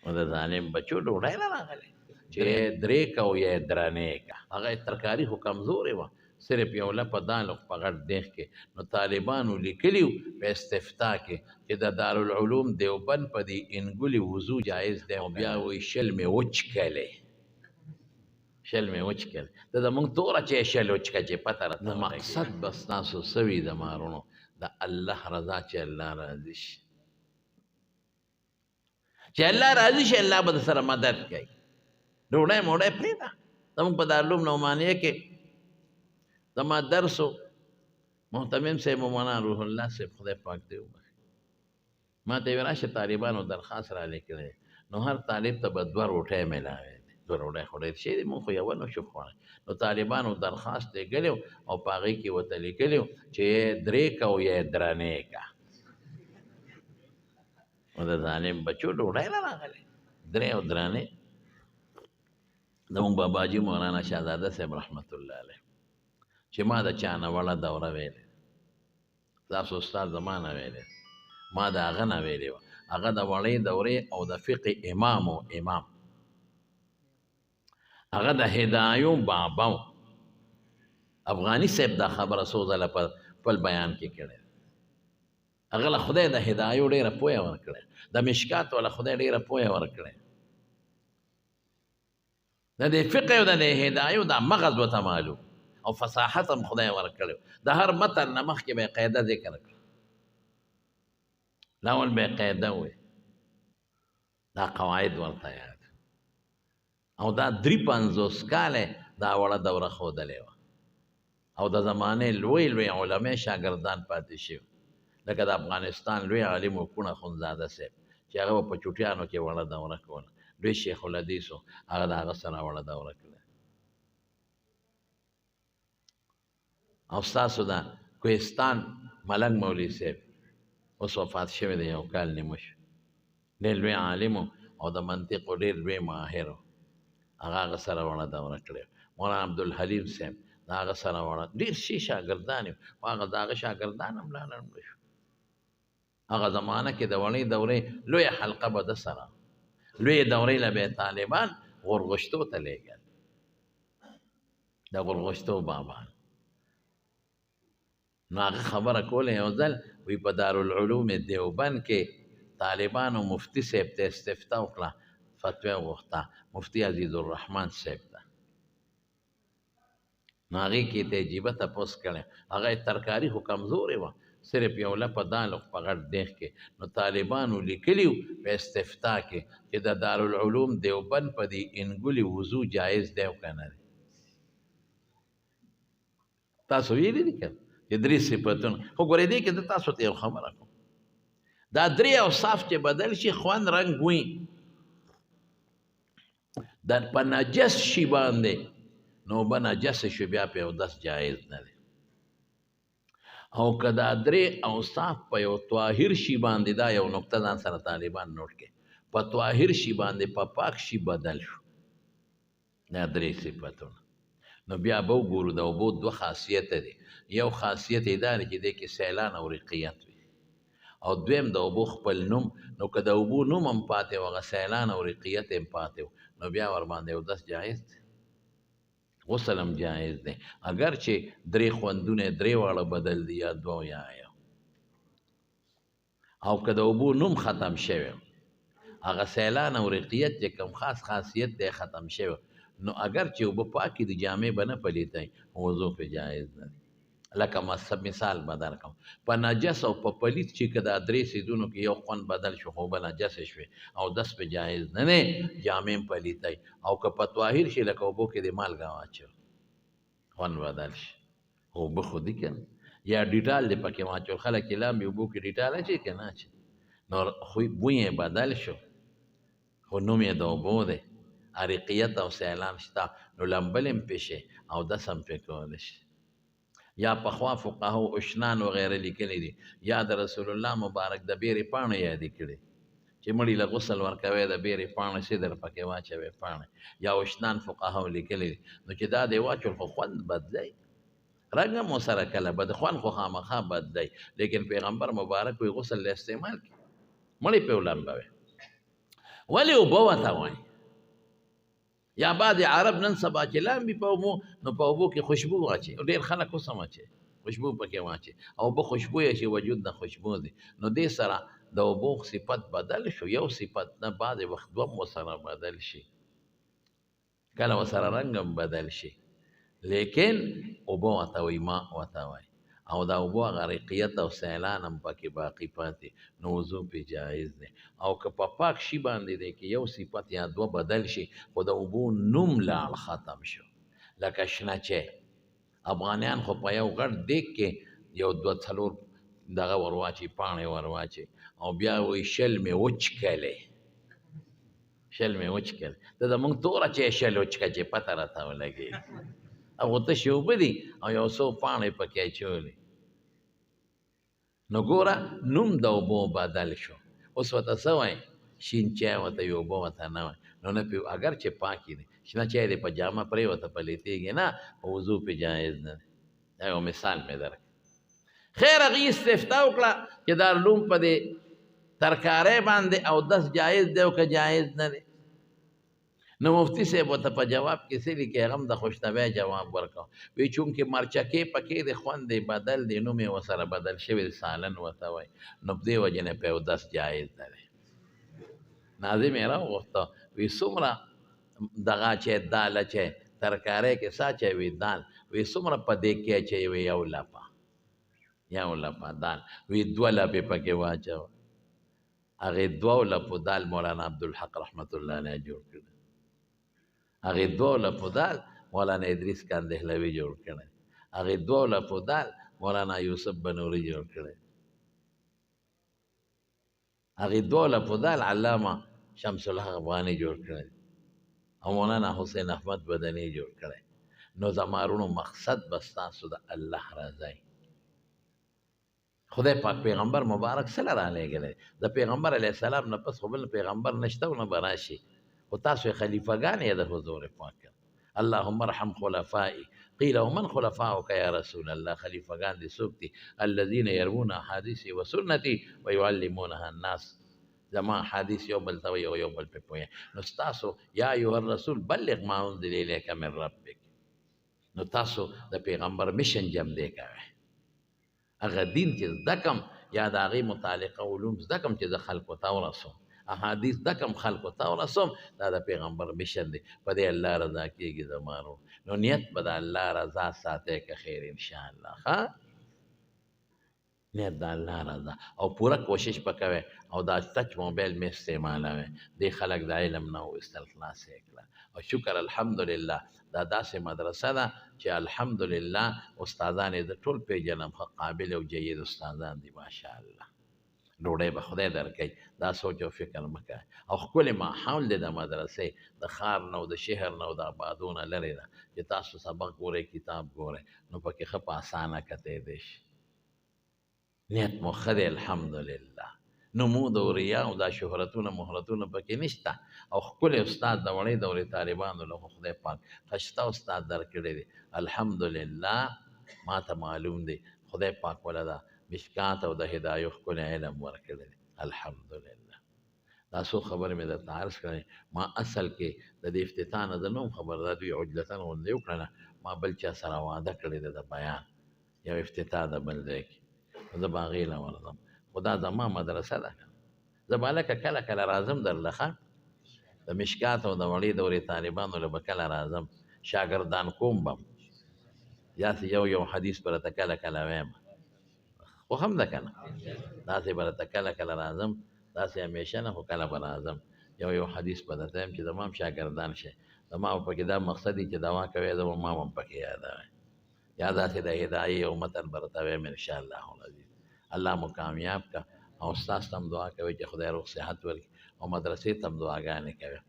نو د ظالم بچو ډوډۍ نه راغلی چې درې کا او یا درنې کا هغه ترکاري خو کمزورې وه صرف یو لپه دال په غټ دیغ کې نو طالبانو لیکلي په استفتا کې چې د دارالعلوم دیوبند په دې انګولي وضو جایز دی او بیا وایي شل مې وچکلی شل مې وچکلی د زمونږ توره چې شل وچکه چې پته راته مقصد به ستاسو سوي د مارونو د الله رضا چې الله راضي شي چې الله راضي شي الله به سره مدد کوي ډوډۍ موډۍ پرېږده زموږ په دارالعلوم نعمانیه کې زما درس و محتمم صاحب مولانا روح الله صاحب خدای پاک دی وبخښي ما ته یې راشه طالبانو درخواست را لیکلی نو هر طالب ته به دوه روټۍ میلاوې دي دوه روټۍ خو ډېر شی دی مونږ خو یوه نه شو خوړی نو طالبانو درخواست لیکلی او په هغې کې ورته لیکلي چې درې کا او یا درنې کا نو د ظالم بچو ډوډۍ نه راغلی درې او درنې زمونږ باباجي مولانا شهزاده صاحب رحمت الله علیه چې ما د چا نه وړه دوره ویلې تاسو استاد زما نه ویلې ما د هغه نه ویلې وه هغه د وړې دورې او د فقه امام و امام هغه د هدایو بابا و افغاني صاحب دا خبره څو ځله په خپل بیان کې کړې هغه له خدای د هدایو ډېره پوهه ورکړې د مشکات والا خدای ډېره پوهه ورکړې د دې فقه او د دې هدایو دا مغز ورته معلوم او فصاحت هم خدای ورکړی د هر متن نه مخکې به یې قاعده ذکر کړه لاول به یې قاعده ووایي دا قواعد ورته یاد او دا 53 کاله دا وړه دوره ښودلې وه او د زمانې لوی لوی علماء شاګردان پاتې شوي لکه د افغانستان لوی عالم و کوڼه خونزاده صاحب چې هغه به په چوټیانو کې وړه دوره کوله لوی شیخ الحدیث و هغه د هغه سره وړه دوره کړله او ستاسو د کوهستان ملنګ مولوي صاحب اوس وفات شوی دی یو کال نیمه شو ډېر لوی عالم او د منطقو ډېر لوی ماهر و هغه سره وړه دوره کړې مولانا عبدالحلیم صاحب د هغه سره وړه ډېر شي شاګردان یې خو هغه د هغه شاګردان هم لا نه شو هغه زمانه کې د وړې دورې لویه حلقه به د سره لویې دورې له به طالبان غورغشتو ته لېږل د غورغشتو بابا نو هغه خبره کوله یو ځل وی په دارالعلوم دیوبند کې طالبانو مفتی صاحب ته استفتا وکړه فتوا وغوښته مفتی عزیز الرحمن صاحب ته نو هغې کې ته عجیبه تپوس کړی هغه ترکاري خو کمزورې وه صرف یو لپه دال په غټ دیغ کې نو طالبانو لیکلي په استفتا کې چې د دارالعلوم دیوبند په دې انګولي وضو جایز دی او که نه دی تاسو ویلي دي که چې درې صفتونه خو ګورې دې کې د تاسو ته یو خبره کوم دا درې اوصاف چې بدل شي خوند رنګ وي د په نجس شي باندې نو به نجس شو بیا په اودس جایز نه دی او که دا درې اوصاف په یو طاهر شي باندې دا یو نقطه ځان سره طالبان نوټ کړي په طاهر شي باندې په پاک شي بدل شو دا درې صفتونه نو بیا به وګورو د اوبو دوه خاصیته دي یو خاصیت یې دا دی چې دې کې سیلان او رقیت وي او دویم د اوبو خپل نوم نو که د اوبو نوم هم پاتې و هغه سیلان او رقیت هم پاتې و نو بیا ورباندې اودس جایز دی غسل هم جایز دی اگر چې درې خوندونه درې واړه بدل دي یا دوه یا یو او که د اوبو نوم ختم شوی هغه سیلان او رقیت چې کوم خاص خاصیت دی ختم شوی نو اگر چې اوبه پاکې دي جامې به نه پلیتای وضو پې جایز نه دی لکه مثال به درکړم په نجس او په پلیت چې که دا درې څیزونو کې یو خوند بدل شو خو به نجسې شوې او دس پې جایز نه دی جامې هم پلیتای او که په طاهر شي لکه اوبو کې د مالګه واچو خوند بدل شي اوبه خو دي که نه یا ډیټال دی پکې واچول خلک یې لامبي اوبو کې ډیټال اچوي که نه اچوي نو بوی یې بدل شو خو نوم یې د اوبو دی عرقیت او سیلان شته نو لمبل هم پې شي او دس هم پې کولی شي یا پخوا فقهاو اشنان وغیره لیکلی دي یا د رسول الله مبارک د بیرې پاڼه یادې کړي چې مړي له غسل ورکوي د بیرې پاڼه سدر پکې واچوي پاڼه یا اشنان فقهاو لیکلی دي نو چې دا دی واچول خو خوند بدلی رنګ هم ورسره کله بد خوند خو خامخا بدلی لیکن پیغمبر مبارک وی غسل له استعمال کړي مړي پې ولمبوي ولې اوبه ورته وایي؟ یا بعضې عرب نن سبا چې لامبي په اوبو، نو په اوبو کې خوشبو واچي، ډېر خلک اوس هم اچوي، خوشبو پکې واچي، او اوبه خوشبویه شي، وجود نه خوشبو دي. نو دې سره د اوبو صفت بدل شو، یو صفت نه، بعضې وخت دوه هم ورسره بدل شي، کله ورسره رنګ هم بدل شي، لیکن اوبه ورته وایي، ماء ورته وایي. او دا اوبو هغه رقیت او سیلان هم پکې باقي پاتې، نو وضو پې جایز دی. او که په پاک شي باندې دی کې یو صفت یا دوه بدل شي، خو د اوبو نوم لاړ ختم شو. لکه شنه چای، افغانیان خو په یو غټ دیګ کې یو دوه څلور دغه ور واچوي، پاڼې ور واچوي، او بیا وایي شل مې وچکلې، شل مې وچکلې. ته زمونږ توره چای شل وچکه چې پته راته ولګېږي، هغو تشې اوبه دي او یو څو پاڼې پکې اچولې. نو ګوره نوم د اوبو بدل شو. اوس ورته څه وایي؟ شین چای ورته وي، اوبه ورته نه وایي. نو نه پې اگر چې پاکې دي، شنه چای دی په جامه پرېوته پلیتېږي نه، په وضو پې جایز نه دی. دا یو مثال مې درکړ. خیر هغې استفتا وکړه چې دارالعلوم په دې ترکارۍ باندې اودس جایز دی او که جایز نه دی. نو مفتي صاحب ورته په جواب کې څه لیکي، هغه هم د خوشطبعۍ جواب ورکړ. وایي چونکې مرچکې پکې د خوند دی بدل دی، نوم یې ورسره بدل شوی دی، سالن ورته وایي، نو په دې وجې نه پې اودس جایز نه دی. ناظم یې راوغوښته، وایي څومره دغه چې دال اچوئ، ترکارۍ کې څه اچوئ؟ دال. وایي څومره په دېګ کې اچوئ؟ وایي یو لپه، یو لپه دال. وایي دوه لپې پکې واچوه. هغې دوو لپو دال مولانا عبدالحق رحمت الله علیه جوړ کړی، هغې دوو لپو دال مولانا ادریس کاندهلوي جوړ کړی، هغې دوو لپو دال مولانا یوسف بنوري جوړ کړی، هغې دوو لپو دال علامه شمس الحق افغاني جوړ کړی، او مولانا حسین احمد بدني جوړ کړی. نو زما وروڼو مقصد به ستاسو د الله رضا. خدای پاک پیغمبر مبارک سره رالیږلی، د پیغمبر علیه السلام نه پس خو بل پیغمبر نشته او نه به راشي، خو تاسو یې خلیفګان یې د حضور پاک. اللهم ارحم خلفائي. قیل ومن خلفاؤک یا رسول الله؟ خلیفګان دي څوک دي؟ الذین یروون احادیثي و سنتي ویعلمونها الناس. زما حدیث یو بل ته وایي او یو بل پې پوهیږي. نو ستاسو یا ایها الرسول بلغ ما انزل الیک من ربک، نو تاسو د پیغمبر مشن جمع دی کوئ، هغه دین چې زده کړم یا د هغې متعلقه علوم زده کړم چې زه خلکو ته ورسوم، احادیث زده کړم خلکو ته ورسوم، دا د پیغمبر مشن دی. په دې الله رضا کېږي زما ورور. نو نیت به د الله رضا ساتئ که خیر انشاءالله. ښه نیت د الله رضا، او پوره کوشش به کوئ. او دا ټچ موبایل مې استعمالوئ، دې خلک د علم نه وایستل خلاص یې کړه. او شکر الحمدلله دا داسې مدرسه ده چې الحمدلله استادان یې د ټول پېژنم، ښه قابل او جید استادان دي ماشاءالله. ډوډۍ به خدای درکوي، دا سوچ او فکر مه کوئ. او ښکلې ماحول دی د مدرسې، د ښار نه او د شهر نه او د آبادو نه لرې ده، چې تاسو سبق ګورئ، کتاب ګورئ، نو پکې ښه په اسانه کتیدی شي. نیت مو ښه دی الحمدلله. نمود او ریا او دا شهرتونه مهرتونه پکې نشته. او ښکلی استاد د وړې دورې طالبانو له خدای پاک ښایسته استاد درکړی دی الحمدلله. ما ته معلوم دی خدای پاک وله د مشکات او د هدایو ښکلی علم ورکړی دی الحمدلله. دا څو خبرې مې درته عرض کړې. ما اصل کې د دې افتتاح نه زه نه وم خبر، دا دوی عجلتن غوندې وکړله، ما بل چا سره وعده کړې ده د بیان یو افتتاح د بل ځای کې، زه به هغې له ورځم. خو دا زما مدرسه ده، زه به هلکه کله کله راځم درله، ښه د مشکات او د وړې دورې طالبانو له به کله راځم، شاګردان کوم بم، داسې یو حدیث به راته کله کله وایم، خو هم ده که نه، داسې به راته کله کله راځم، داسې همیشه نه، خو کله به راځم یو حدیث به درته وایم چې زما هم شاګردان شي. زما به پکې دا مقصد وي چې دوا کوئ، زه به ما هم پکې یادوئ، یا داسې د هدایې یو متن به راته وایم انشاءالله العزیز. الله مو کامیاب که. او ستاسو ته هم دعا کوئ چې خدای روغ صحت ورکړي، او مدرسې ته هم دعاګانې کوئ.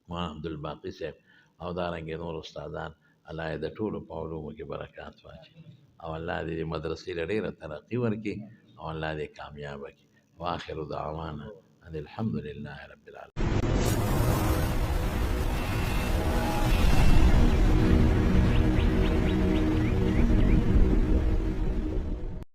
مولانا عبدالباقي صاحب او دارنګې نور استادان، الله یې د ټولو په علومو کې برکات واچوي، او الله دې مدرسې له ډېره ترقي ورکړي، او الله دې کامیابه کړي. واخر دعوانا ان الحمد لله رب العالمين.